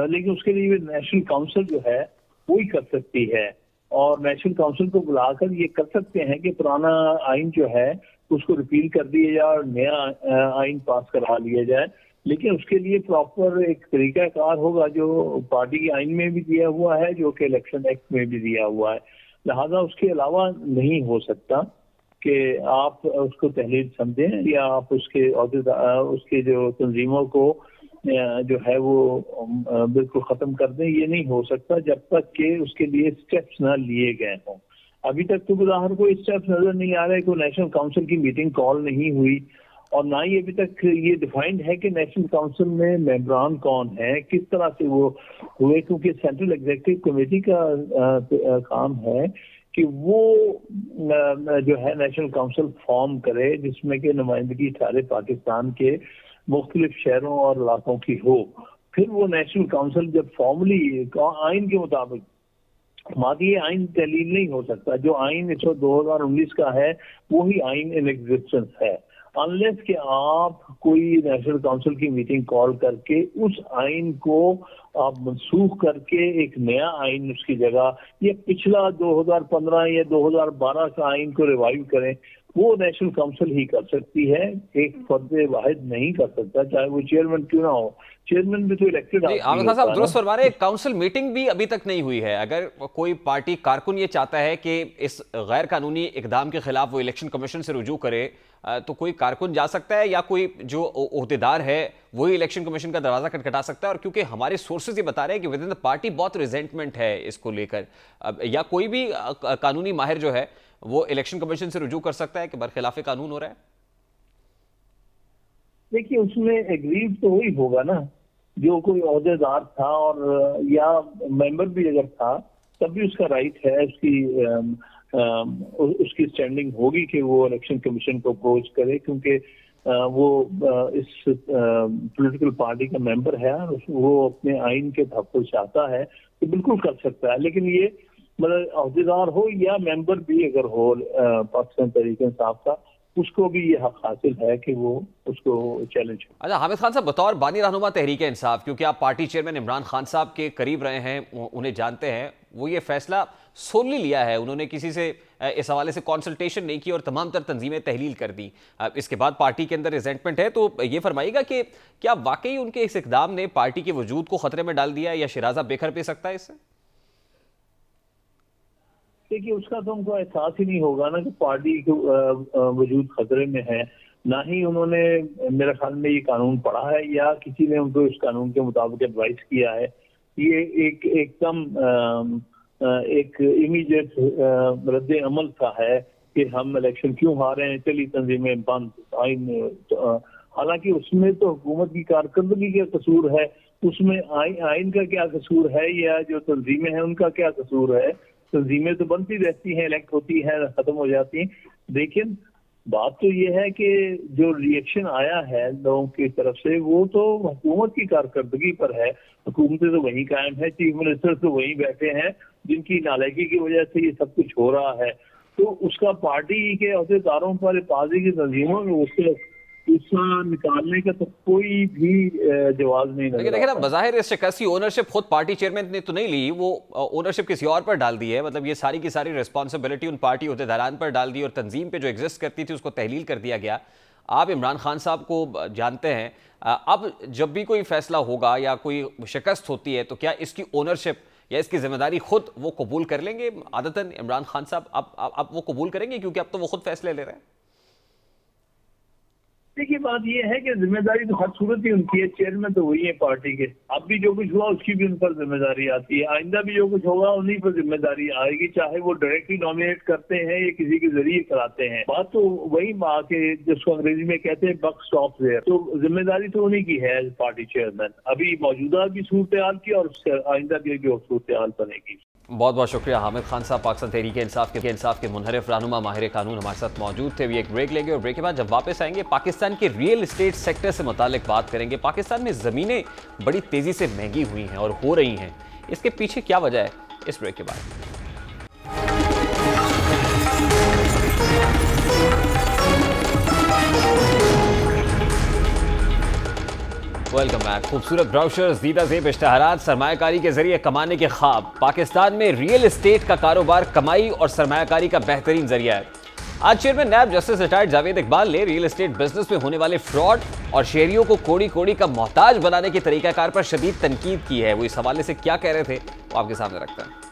लेकिन उसके लिए नेशनल काउंसिल जो है वो ही कर सकती है, और नेशनल काउंसिल को बुलाकर ये कर सकते हैं कि पुराना आइन जो है उसको रिपील कर दिया जाए और नया आइन पास करवा लिया जाए। लेकिन उसके लिए प्रॉपर एक तरीकाकार होगा जो पार्टी के आइन में भी दिया हुआ है, जो कि इलेक्शन एक्ट में भी दिया हुआ है। लिहाजा उसके अलावा नहीं हो सकता कि आप उसको तहलील समझें या आप उसके जो तंजीमों को जो है वो बिल्कुल खत्म कर दें। ये नहीं हो सकता जब तक कि उसके लिए स्टेप्स ना लिए गए हों। अभी तक तो बाहर कोई स्टेप्स नजर नहीं आ रहे, कोई नेशनल काउंसिल की मीटिंग कॉल नहीं हुई, और ना ही अभी तक ये डिफाइंड है कि नेशनल काउंसिल में मेंबरान कौन है, किस तरह से वो हुए, क्योंकि सेंट्रल एग्जीक्यूटिव कमेटी का काम है कि वो जो है नेशनल काउंसिल फॉर्म करे जिसमें कि नुमाइंदगी सारे पाकिस्तान के मुख्तलिफ शहरों और इलाकों की हो। फिर वो नेशनल काउंसिल जब फॉर्मली आइन के मुताबिक, मादी आइन तहलील नहीं हो सकता, जो आइन 2019 का है वही आइन इन एग्जिस्टेंस है, अनलेस कि आप कोई नेशनल काउंसिल की मीटिंग कॉल करके उस आइन को आप मनसूख करके एक नया आइन उसकी जगह, ये पिछला 2015 या 2012 का आइन को रिवाइव करें, वो नेशनल काउंसिल ही कर सकती है, एक फर्द वाहिद नहीं कर सकता, चाहे वो चेयरमैन क्यों ना हो। चेयरमैन भी तो इलेक्टेड आमिर खान साहब दुरुस्त फरमा रहे हैं, काउंसिल मीटिंग भी अभी तक नहीं हुई है। अगर कोई पार्टी कारकुन ये चाहता है कि इस गैर कानूनी इकदाम के खिलाफ वो इलेक्शन कमीशन से रुजू करे, तो कोई कारकुन जा सकता है या कोई जो ओहदेदार है वही इलेक्शन कमीशन का दरवाजा खटखटा सकता है? और क्योंकि हमारे सोर्सेज ये बता रहे हैं कि विद इन द पार्टी बहुत रिजेंटमेंट है इसको लेकर, या कोई भी कानूनी माहिर जो है वो इलेक्शन कमीशन से रुजू कर सकता है कि बरखिलाफे कानून हो रहा है? देखिए, उसमें एग्रीव तो वही होगा ना जो कोई ओहदेदार था, और या मेंबर भी अगर था तब भी उसका राइट है, उसकी स्टैंडिंग होगी कि वो इलेक्शन कमीशन को अप्रोच करे, क्योंकि वो इस पॉलिटिकल पार्टी का मेंबर है, वो अपने आइन के तहफ़्फ़ुज़ चाहता है तो बिल्कुल कर सकता है। लेकिन ये मतलब अहदेदार हो या मेंबर भी अगर हो पाकिस्तान तहरीक इंसाफ का, उसको भी ये हक हासिल है कि वो उसको चैलेंज। अच्छा हामिद खान साहब, बतौर बानी रहनुमा तहरीक इंसाफ, क्योंकि आप पार्टी चेयरमैन इमरान खान साहब के करीब रहे हैं, उन्हें जानते हैं, वो ये फैसला सोलली लिया है, उन्होंने किसी से इस हवाले से कंसल्टेशन नहीं की और तमाम तर तंजीमें तहलील कर दी। इसके बाद पार्टी के अंदर रिजेंटमेंट है, तो ये फरमाइएगा कि क्या वाकई उनके इस इकदाम ने पार्टी के वजूद को खतरे में डाल दिया या शिराजा बेखर पे सकता है इससे? देखिए उसका तो उनको एहसास ही नहीं होगा ना कि पार्टी वजूद खतरे में है, ना ही उन्होंने मेरे ख्याल में ये कानून पढ़ा है या किसी ने उनको इस कानून के मुताबिक एडवाइस किया है। ये एकदम एक इमीडिएट रद्द अमल सा है कि हम इलेक्शन क्यों हारे हैं, चली तंजीमें बंद आइन। हालांकि उसमें तो हुकूमत की कारकर्दगी का कसूर है, उसमें आइन का क्या कसूर है या जो तंजीमें हैं उनका क्या कसूर है। तंजीमें तो बनती रहती हैं, इलेक्ट होती हैं, खत्म हो जाती हैं, लेकिन बात तो ये है कि जो रिएक्शन आया है लोगों की तरफ से वो तो हुकूमत की कारकर्दगी पर है। हुकूमतें तो वहीं कायम है, चीफ मिनिस्टर तो वहीं बैठे हैं जिनकी नालायकी की वजह से ये सब कुछ हो रहा है। तो उसका पार्टी के अहदेदारों पर पाजी की तंजीमों में उससे निकालने का तो कोई भी जवाब नहीं। देखिए ना, बज़ाहिर इस शिकस्त की ओनरशिप खुद पार्टी चेयरमैन ने तो नहीं ली, वो ओनरशिप किसी और पर डाल दी है। मतलब ये सारी की सारी रिस्पॉन्सिबिलिटी उन पार्टी अहदेदारान पर डाल दी और तंजीम पे जो एग्जिस्ट करती थी उसको तहलील कर दिया गया। आप इमरान खान साहब को जानते हैं, अब जब भी कोई फैसला होगा या कोई शिकस्त होती है तो क्या इसकी ओनरशिप या इसकी जिम्मेदारी खुद वो कबूल कर लेंगे? आदतन इमरान खान साहब अब वो कबूल करेंगे क्योंकि अब तो वो खुद फैसले ले रहे हैं। देखिए बात यह है कि जिम्मेदारी तो हर सूरत ही उनकी है, चेयरमैन तो वही है पार्टी के। अब भी जो कुछ हुआ उसकी भी उन पर जिम्मेदारी आती है, आइंदा भी जो कुछ होगा उन्हीं पर जिम्मेदारी आएगी, चाहे वो डायरेक्टली नॉमिनेट करते हैं या किसी के जरिए कराते हैं। बात तो वही माँ के जिसको अंग्रेजी में कहते हैं बक स्टॉप देयर, तो जिम्मेदारी तो उन्हीं की है पार्टी चेयरमैन। अभी मौजूदा भी सूरत हाल की और आइंदा की जो सूरत हाल बनेगी। बहुत बहुत शुक्रिया हामिद खान साहब, पाकिस्तान तहरीक इंसाफ के मुनहरिफ रहनुमा माहिर कानून हमारे साथ मौजूद थे। अभी एक ब्रेक लेंगे और ब्रेक के बाद जब वापस आएंगे पाकिस्तान के रियल एस्टेट सेक्टर से मुतालिक बात करेंगे। पाकिस्तान में ज़मीनें बड़ी तेज़ी से महंगी हुई हैं और हो रही हैं, इसके पीछे क्या वजह है, इस ब्रेक के बाद। Welcome back. खूबसूरत ब्राउशर्स, दीदा ज़ेब इश्तहारात, सरमायाकारी के जरिए कमाने के ख्वाब। पाकिस्तान में रियल एस्टेट का कारोबार कमाई और सरमायाकारी का बेहतरीन जरिया है। आज chairman NAB justice retired Javed Iqbal ने रियल एस्टेट बिजनेस में होने वाले फ्रॉड और शहरियों को कोड़ी कोड़ी का मोहताज बनाने के तरीकाकार पर शदीद तनकीद की है। वो इस हवाले से क्या कह रहे थे वो आपके सामने रखते हैं।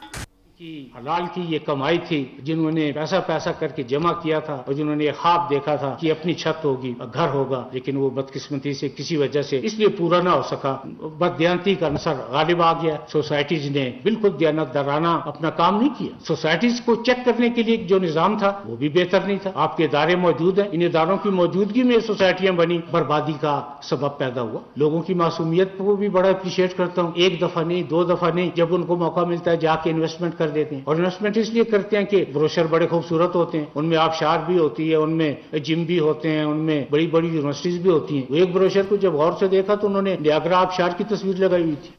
कि हलाल की ये कमाई थी, जिन्होंने पैसा पैसा करके जमा किया था और जिन्होंने ये ख्वाब देखा था कि अपनी छत होगी, घर होगा, लेकिन वो बदकिस्मती से किसी वजह से इसलिए पूरा ना हो सका। बददियानती का असर गालिब आ गया। सोसाइटीज ने बिल्कुल दियानतदाराना अपना काम नहीं किया। सोसाइटीज को चेक करने के लिए जो निजाम था वो भी बेहतर नहीं था। आपके इदारे मौजूद हैं, इन इदारों की मौजूदगी में सोसाइटियां बनी, बर्बादी का सबब पैदा हुआ। लोगों की मासूमियत को भी बड़ा अप्रिशिएट करता हूँ। एक दफा नहीं, दो दफा नहीं, जब उनको मौका मिलता है जाके इन्वेस्टमेंट कर देते हैं। और इन्वेस्टमेंट इसलिए करते हैं कि ब्रोशर बड़े खूबसूरत होते हैं, उनमें आबशार भी होती है, उनमें जिम भी होते हैं, उनमें बड़ी बड़ी यूनिवर्सिटीज भी होती हैं। एक ब्रोशर को जब गौर से देखा तो उन्होंने नियाग्रा आबशार की तस्वीर लगाई हुई थी।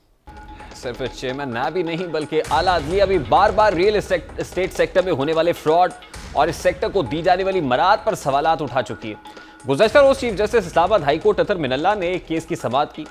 सिर्फ चेयरमैन नैब ही नहीं बल्कि आला अदलिया भी बार बार रियल एस्टेट सेक्टर में होने वाले फ्रॉड और इस सेक्टर को दी जाने वाली मराद पर सवालात उठा चुकी है। गुज़श्ता रोज chief justice Islamabad high court Athar Minallah ने एक केस की समाअत की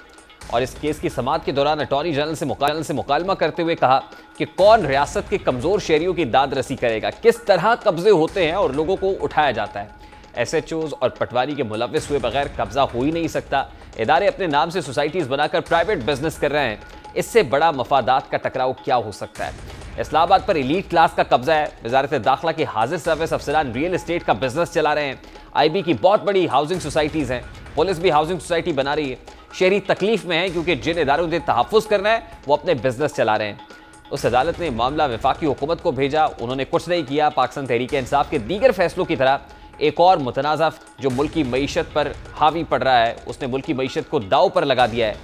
और इस केस की समाअत के दौरान अटॉर्नी जनरल से मुकालमा करते हुए कहा कि कौन रियासत के कमजोर शहरियों की दाद रसी करेगा, किस तरह कब्जे होते हैं और लोगों को उठाया जाता है। SHOs और पटवारी के मुलव्विस हुए बगैर कब्जा हो ही नहीं सकता। इदारे अपने नाम से सोसाइटीज बनाकर प्राइवेट बिजनेस कर रहे हैं, इससे बड़ा मफादात का टकराव क्या हो सकता है। इस्लामाबाद पर एलीट क्लास का कब्जा है। वजारत दाखिला के हाजिर सर्विस अफसरान रियल एस्टेट का बिजनेस चला रहे हैं। IB की बहुत बड़ी हाउसिंग सोसाइटीज हैं, पुलिस भी हाउसिंग सोसाइटी बना रही है। शहरी तकलीफ में है क्योंकि जिन इदारों ने तहफ़्फ़ुज़ करना है वो अपने बिजनेस चला रहे हैं। उस अदालत ने मामला वफाकी हुकूमत को भेजा, उन्होंने कुछ नहीं किया। पाकिस्तान तहरीक इंसाफ के दीगर फैसलों की तरह एक और मुतनाज़ा जो मुल्क की मईशत पर हावी पड़ रहा है, उसने मुल्क की मईशत को दाव पर लगा दिया है।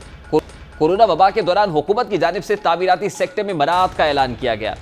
कोरोना वबा के दौरान हुकूमत की जानिब से तामीराती सेक्टर में मराहत का ऐलान किया गया,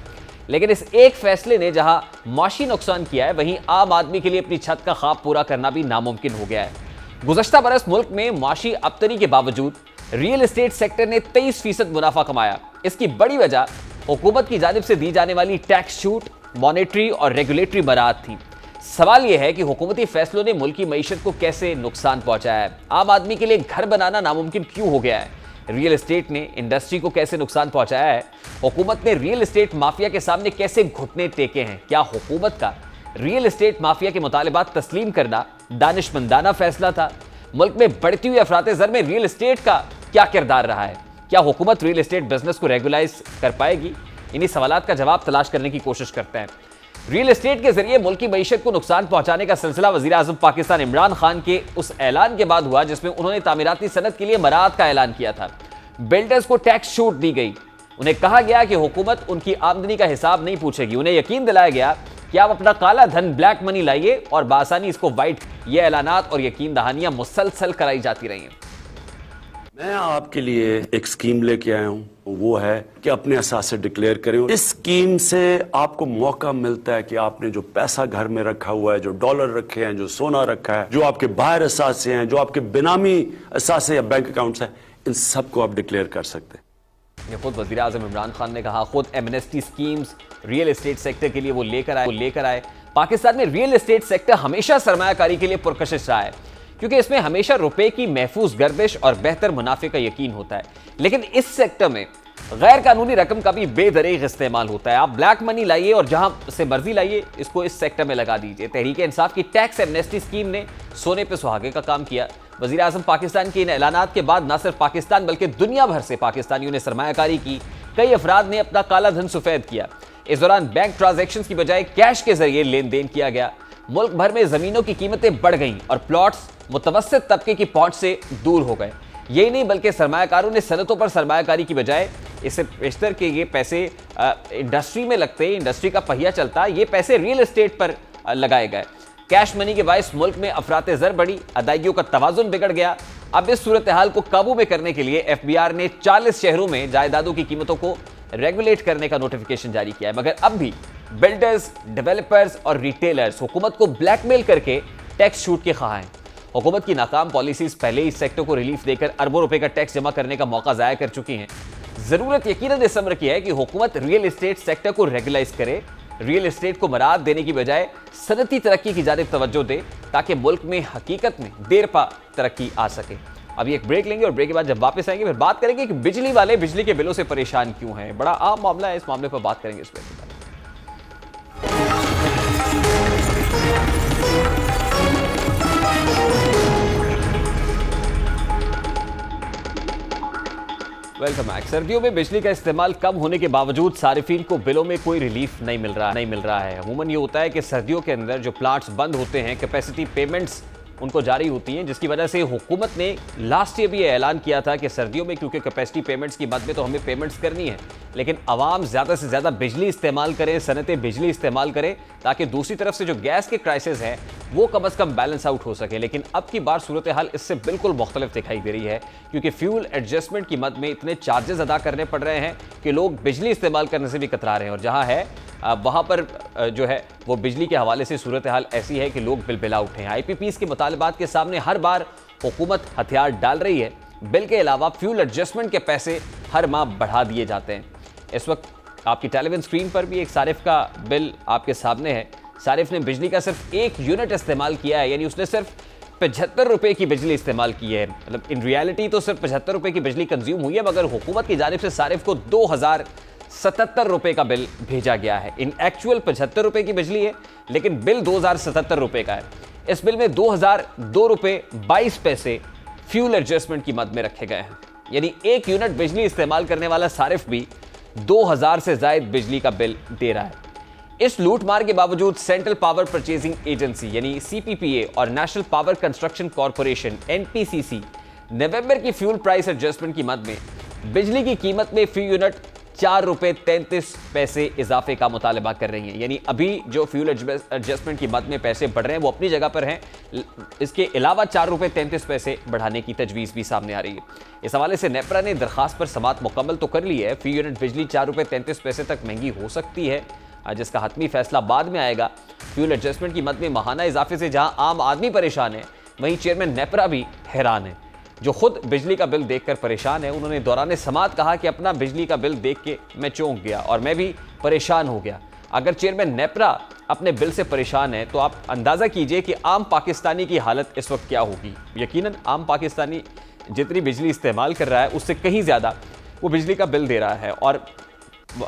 लेकिन इस एक फैसले ने जहां माशी नुकसान किया है, वहीं आम आदमी के लिए अपनी छत का ख्वाब पूरा करना भी नामुमकिन हो गया है। गुज़श्ता बरस मुल्क में माशी अबतरी के बावजूद रियल एस्टेट सेक्टर ने 23% मुनाफा कमाया। इसकी बड़ी वजह हुकूमत की जानिब से दी जाने वाली टैक्स छूट, मॉनेटरी और रेगुलेटरी मराहत थी। सवाल यह है कि हुकूमती फैसलों ने मुल्क की मईशत को कैसे नुकसान पहुंचाया है। आम आदमी के लिए घर बनाना नामुमकिन क्यों हो गया है। रियल एस्टेट ने इंडस्ट्री को कैसे नुकसान पहुंचाया है। हुकूमत ने रियल एस्टेट माफिया के सामने कैसे घुटने टेके हैं। क्या हुकूमत का रियल एस्टेट माफिया के मुतालिबात तस्लीम करना दानिशमंदाना फैसला था। मुल्क में बढ़ती हुई अफरात-ए-ज़र में रियल एस्टेट का क्या किरदार रहा है। क्या हुकूमत रियल एस्टेट बिजनेस को रेगुलाइज कर पाएगी। इन्हीं सवालात का जवाब तलाश करने की कोशिश करते हैं। रियल एस्टेट के जरिए मुल्क की मईशत को नुकसान पहुंचाने का सिलसिला वजीर आजम पाकिस्तान इमरान खान के उस ऐलान के बाद हुआ जिसमें उन्होंने तामीराती सनत के लिए मराहत का ऐलान किया था। बिल्डर्स को टैक्स छूट दी गई। उन्हें कहा गया कि हुकूमत उनकी आमदनी का हिसाब नहीं पूछेगी। उन्हें यकीन दिलाया गया कि आप अपना काला धन ब्लैक मनी लाइए और बासानी इसको वाइट। ये ऐलानात और यकीन दहानियां मुसलसल कराई जाती रही हैं। मैं आपके लिए एक स्कीम लेके आया हूं, वो है कि अपने असासे डिक्लेयर करें। इस स्कीम से आपको मौका मिलता है कि आपने जो पैसा घर में रखा हुआ है, जो डॉलर रखे हैं, जो सोना रखा है, जो आपके बाहर असासे हैं, जो आपके बेनामी असासे या बैंक अकाउंट्स हैं, इन सबको आप डिक्लेयर कर सकते हैं। ये खुद वजीर आजम इमरान खान ने कहा। खुद amnesty schemes real estate sector के लिए वो लेकर आए। पाकिस्तान में रियल एस्टेट सेक्टर हमेशा सरमायाकारी के लिए पुरकशिश रहा है क्योंकि इसमें हमेशा रुपए की महफूज गर्दिश और बेहतर मुनाफे का यकीन होता है। लेकिन इस सेक्टर में गैर कानूनी रकम का भी बेदरीग इस्तेमाल होता है। आप ब्लैक मनी लाइए और जहां से मर्जी लाइए, इसको इस सेक्टर में लगा दीजिए। तहरीक इंसाफ की टैक्स एमनेस्टी स्कीम ने सोने पे सुहागे का काम किया। वजीर आजम पाकिस्तान के इन ऐलानात के बाद न सिर्फ पाकिस्तान बल्कि दुनिया भर से पाकिस्तानियों ने सरमायाकारी की। कई अफराद ने अपना काला धन सफेद किया। इस दौरान बैंक ट्रांजैक्शंस की बजाय कैश के जरिए लेन देन किया गया। मुल्क भर में जमीनों की कीमतें बढ़ गईं और प्लॉट्स मुतवस्सित तबके की पहुंच से दूर हो गए। यही नहीं बल्कि सरमायाकारों ने सनतों पर सरमायाकारी की बजाय इससे बेशतर के ये पैसे इंडस्ट्री में लगते, इंडस्ट्री का पहिया चलता, ये पैसे रियल एस्टेट पर लगाए गए। कैश मनी के बायस मुल्क में अफरात-ए-ज़र बढ़ी, अदायगियों का तवाज़ुन बिगड़ गया। अब इस सूरत हाल को काबू में करने के लिए FBR ने 40 शहरों में जायदादों की कीमतों को रेगुलेट करने का नोटिफिकेशन जारी किया है। मगर अब भी बिल्डर्स, डेवलपर्स और रिटेलर्स हुकूमत को ब्लैकमेल करके टैक्स छूट के ख्वाह हैं। हुकूमत की नाकाम पॉलिसीज पहले ही इस सेक्टर को रिलीफ देकर अरबों रुपए का टैक्स जमा करने का मौका ज़ाया कर चुकी हैं। जरूरत यकीनन इस अमर की है कि हुकूमत रियल एस्टेट सेक्टर को रेगुलाइज करे, रियल एस्टेट को मराहत देने की बजाय सनती तरक्की की जानिब तवज्जो दे ताकि मुल्क में हकीकत में देर पा तरक्की आ सके। अभी एक ब्रेक लेंगे और ब्रेक के बाद जब वापस आएंगे फिर बात करेंगे कि बिजली वाले बिजली के बिलों से परेशान क्यों हैं। बड़ा आम मामला है, इस मामले पर बात करेंगे इस ब्रेक के बाद। Welcome back. सर्दियों में बिजली का इस्तेमाल कम होने के बावजूद सारिफीन को बिलों में कोई रिलीफ नहीं मिल रहा है। अमूमन ये होता है कि सर्दियों के अंदर जो प्लांट्स बंद होते हैं, कैपेसिटी पेमेंट्स उनको जारी होती हैं, जिसकी वजह से हुकूमत ने लास्ट ईयर भी ये ऐलान किया था कि सर्दियों में क्योंकि कैपेसिटी पेमेंट्स की मद में तो हमें पेमेंट्स करनी है, लेकिन आवाम ज़्यादा से ज़्यादा बिजली इस्तेमाल करें, सनतें बिजली इस्तेमाल करें ताकि दूसरी तरफ से जो गैस के क्राइसिस है वो कम अज़ कम बैलेंस आउट हो सके। लेकिन अब की बार सूरत हाल इससे बिल्कुल मुख्तलिफ दिखाई दे रही है क्योंकि फ्यूल एडजस्टमेंट की मद में इतने चार्जेस अदा करने पड़ रहे हैं कि लोग बिजली इस्तेमाल करने से भी कतरा रहे हैं। और जहाँ है वहाँ पर जो है वो बिजली के हवाले से सूरत हाल ऐसी है कि लोग बिलबिला उठे हैं। IPPs के मुतालबात के सामने हर बार हुकूमत हथियार डाल रही है। बिल के अलावा फ्यूल एडजस्टमेंट के पैसे हर माह बढ़ा दिए जाते हैं। इस वक्त आपकी टेलीविजन स्क्रीन पर भी एक सारिफ का बिल आपके सामने है। सारिफ ने बिजली का सिर्फ 1 यूनिट इस्तेमाल किया है, यानी उसने सिर्फ 75 रुपए की बिजली इस्तेमाल की है। मतलब इन रियलिटी तो सिर्फ 75 रुपए की बिजली कंज्यूम हुई है, मगर हुकूमत की जानिब से सारिफ को 2077 रुपए का बिल भेजा गया है। इन एक्चुअल 75 रुपए की बिजली है, लेकिन बिल 2077 रुपए का है। इस बिल में 2002 रुपए 22 पैसे फ्यूल एडजस्टमेंट की मद में रखे गए हैं, यानी 1 यूनिट बिजली इस्तेमाल करने वाला सारिफ भी 2000 से ज्यादा बिजली का बिल दे रहा है। इस लूटमार के बावजूद सेंट्रल पावर परचेजिंग एजेंसी यानी CPPA और national power construction corporation NPCC नवंबर की फ्यूल प्राइस एडजस्टमेंट की मद में बिजली की कीमत में फी यूनिट 4 रुपए 33 पैसे इजाफे का मुतालबा कर रही हैं। यानी अभी जो फ्यूल एडजस्टमेंट की मद में पैसे बढ़ रहे हैं वो अपनी जगह पर हैं, इसके अलावा 4 रुपए 33 पैसे बढ़ाने की तजवीज़ भी सामने आ रही है। इस हवाले से नेपरा ने दरखास्त पर समाअत मुकम्मल तो कर ली है। फी यूनिट बिजली 4 रुपए 33 पैसे तक महंगी हो सकती है, जिसका हतमी फैसला बाद में आएगा। फ्यूल एडजस्टमेंट की मद में माहाना इजाफे से जहां आम आदमी परेशान है, वहीं चेयरमैन नेपरा भी हैरान है, जो खुद बिजली का बिल देखकर परेशान है। उन्होंने दौरान समाअत कहा कि अपना बिजली का बिल देख के मैं चौंक गया और मैं भी परेशान हो गया। अगर चेयरमैन नेपरा अपने बिल से परेशान है, तो आप अंदाज़ा कीजिए कि आम पाकिस्तानी की हालत इस वक्त क्या होगी। यकीनन आम पाकिस्तानी जितनी बिजली इस्तेमाल कर रहा है उससे कहीं ज़्यादा वो बिजली का बिल दे रहा है। और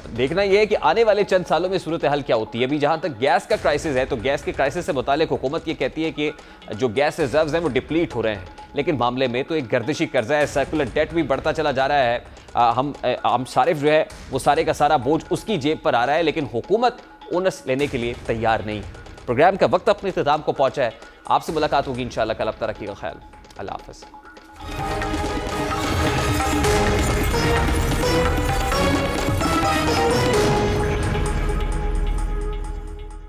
देखना यह है कि आने वाले चंद सालों में सूरत हाल क्या होती है। अभी जहां तक गैस का क्राइसिस है, तो गैस के क्राइसिस से मुतालिक हुकूमत ये कहती है कि जो गैस रिजर्व्स हैं वो डिप्लीट हो रहे हैं, लेकिन मामले में तो एक गर्दिशी कर्जा है, सर्कुलर डेट भी बढ़ता चला जा रहा है। हम सारिफ जो है वो सारे का सारा बोझ उसकी जेब पर आ रहा है, लेकिन हुकूमत ओनस लेने के लिए तैयार नहीं है। प्रोग्राम का वक्त अपने इख्तिताम को पहुंचा है। आपसे मुलाकात होगी इंशाल्लाह कल। अब तक रखिएगा ख्याल। अल्लाह हाफ़िज़।